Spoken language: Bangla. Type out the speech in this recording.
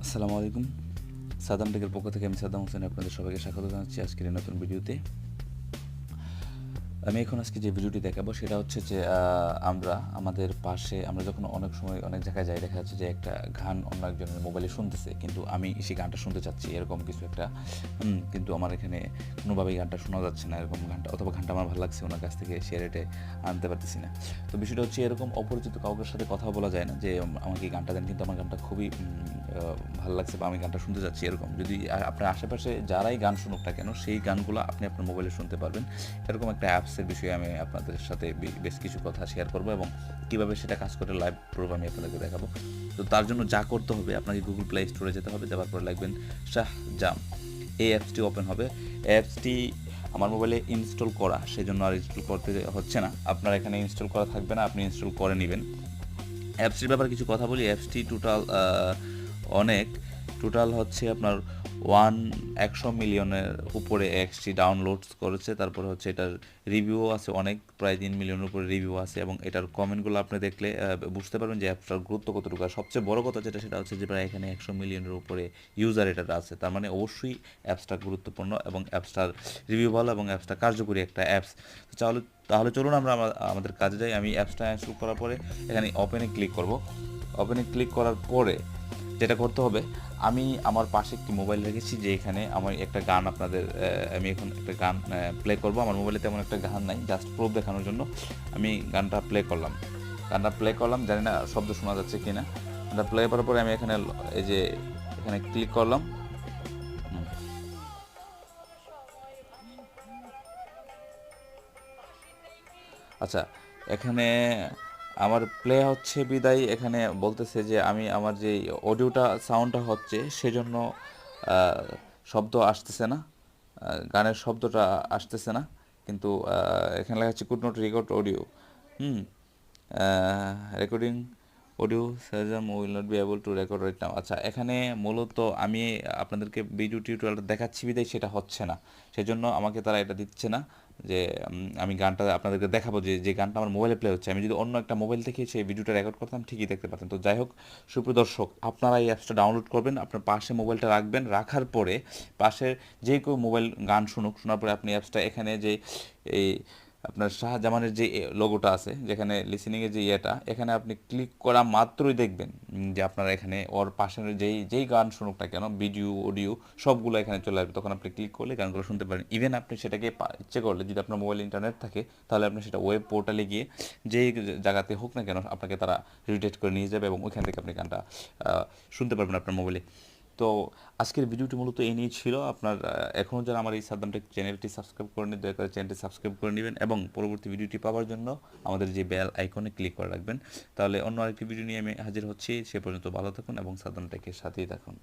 আসসালামু আলাইকুম। সাদ্দামটেকের পক্ষ থেকে আমি সাদ্দাম হোসেন আপনাদের সবাইকে স্বাগত জানাচ্ছি আজকের এই নতুন ভিডিওতে। আমি এখন আজকে যে ভিডিওটি দেখাবো সেটা হচ্ছে যে আমাদের পাশে আমরা যখন অনেক সময় অনেক জায়গায় যাই, দেখা যাচ্ছে যে একটা গান অন্য একজনের মোবাইলে শুনতেছে, কিন্তু আমি সেই গানটা শুনতে চাচ্ছি এরকম কিছু একটা, কিন্তু আমার এখানে কোনোভাবেই গানটা শোনা যাচ্ছে না এরকম গানটা, অথবা গানটা আমার ভালো লাগছে ওনার কাছ থেকে শেয়ার রেটে আনতে পারতেছি না। তো বিষয়টা হচ্ছে এরকম অপরিচিত কাউকের সাথে কথা বলা যায় না যে আমাকে এই গানটা দেন, কিন্তু আমার গানটা খুবই ভালো লাগছে বা আমি গানটা শুনতে চাচ্ছি এরকম। যদি আপনার আশেপাশে যারাই গান শুনুক না কেন সেই গানগুলো আপনি আপনার মোবাইলে শুনতে পারবেন। এরকম একটা অ্যাপসের বিষয়ে আমি আপনাদের সাথে বেশ কিছু কথা শেয়ার করবো এবং কীভাবে সেটা কাজ করে লাইভ প্রুফ আমি আপনাদেরকে দেখাবো। তো তার জন্য যা করতে হবে, আপনাকে গুগল প্লে স্টোরে যেতে হবে, যাওয়ার পরে লিখবেন শাহজাম, এই অ্যাপসটি ওপেন হবে। অ্যাপসটি আমার মোবাইলে ইনস্টল করা, সেই জন্য আর ইনস্টল করতে হচ্ছে না, আপনার এখানে ইনস্টল করা থাকবে না, আপনি ইনস্টল করে নেবেন। অ্যাপসটির ব্যাপারে কিছু কথা বলি। অ্যাপসটি টোটাল হচ্ছে আপনার 100 মিলিয়নের উপরে অ্যাপসটি ডাউনলোডস করেছে। তারপরে হচ্ছে এটার রিভিউও আছে অনেক, প্রায় 3 মিলিয়নের উপরে রিভিউ আছে, এবং এটার কমেন্টগুলো আপনি দেখলে বুঝতে পারবেন যে অ্যাপসটার গুরুত্ব কতটুকু। আর সবচেয়ে বড় কথা সেটা হচ্ছে যে প্রায় এখানে 100 মিলিয়নের উপরে ইউজার এটার আছে, তার মানে অবশ্যই অ্যাপসটা গুরুত্বপূর্ণ এবং অ্যাপসটার রিভিউ ভালো এবং অ্যাপসটা কার্যকরী একটা অ্যাপস। তাহলে চলুন আমরা আমাদের কাজে যাই। আমি অ্যাপসটা ইনস্টল করার পরে এখানে ওপেনে ক্লিক করব। ওপেনে ক্লিক করার পরে যেটা করতে হবে, আমি আমার পাশে একটি মোবাইল রেখেছি, যে এখানে আমার একটা গান আমি এখন একটা গান প্লে করব। আমার মোবাইলে তেমন একটা গান নাই, জাস্ট প্রুফ দেখানোর জন্য আমি গানটা প্লে করলাম। জানি না শব্দ শোনা যাচ্ছে কি না। গানটা প্লে করার পরে আমি এখানে এই যে এখানে ক্লিক করলাম। আচ্ছা, এখানে আমার প্লে হচ্ছে বিদায়, এখানে বলতেছে যে আমি আমার যে অডিওটা সাউন্ডটা হচ্ছে সেজন্য শব্দ আসতেছে না, গানের শব্দটা আসতেছে না, কিন্তু এখানে লেখা আছে could not record audio. Hmm recording audio সাজম will not be able to record right now. আচ্ছা, এখানে মূলত আমি আপনাদেরকে ভিডিও টিউটোরিয়ালটা দেখাচ্ছি বিদায় সেটা হচ্ছে না, সেজন্য আমাকে তারা এটা দিচ্ছে না যে আমি গানটা আপনাদেরকে দেখাবো, যে গানটা আমার মোবাইলে প্লে হচ্ছে। আমি যদি অন্য একটা মোবাইল থেকে সেই ভিডিওটা রেকর্ড করতাম ঠিকই দেখতে পারতেন। তো যাই হোক, সুপ্রিয় দর্শক, আপনারা এই অ্যাপসটা ডাউনলোড করবেন, আপনার পাশে মোবাইলটা রাখবেন, রাখার পরে পাশের যে কেউ মোবাইল গান শোনার পরে আপনি অ্যাপসটা এখানে যে এই আপনার শাহজামানের যে লোগোটা আছে, যেখানে লিসেনিংয়ের যে এখানে আপনি ক্লিক করা মাত্রই দেখবেন যে আপনারা এখানে ওর পাশের যেই গান শুনুক না কেন, ভিডিও অডিও সবগুলো এখানে চলে আসবে। তখন আপনি ক্লিক করলে গানগুলো শুনতে পারেন। ইভেন আপনি সেটাকে ইচ্ছে করলে, যদি আপনার মোবাইল ইন্টারনেট থাকে, তাহলে আপনি সেটা ওয়েব পোর্টালে গিয়ে যেই জায়গাতে হোক না কেন আপনাকে তারা রিডাইরেক্ট করে নিয়ে যাবে এবং ওইখান থেকে আপনি গানটা শুনতে পারবেন আপনার মোবাইলে। তো আজকের ভিডিওটি মূলত এই নিয়ে ছিল। আপনার এখনও যারা আমার এই সাদ্দামটেক চ্যানেলটি সাবস্ক্রাইব করেনি, দয়া করে চ্যানেলটি সাবস্ক্রাইব করে নেবেন এবং পরবর্তী ভিডিওটি পাওয়ার জন্য আমাদের যে বেল আইকনে ক্লিক করে রাখবেন। তাহলে অন্য আরেকটি ভিডিও নিয়ে আমি হাজির হচ্ছি। সে পর্যন্ত ভালো থাকুন এবং সাদ্দামটেকের সাথেই থাকুন।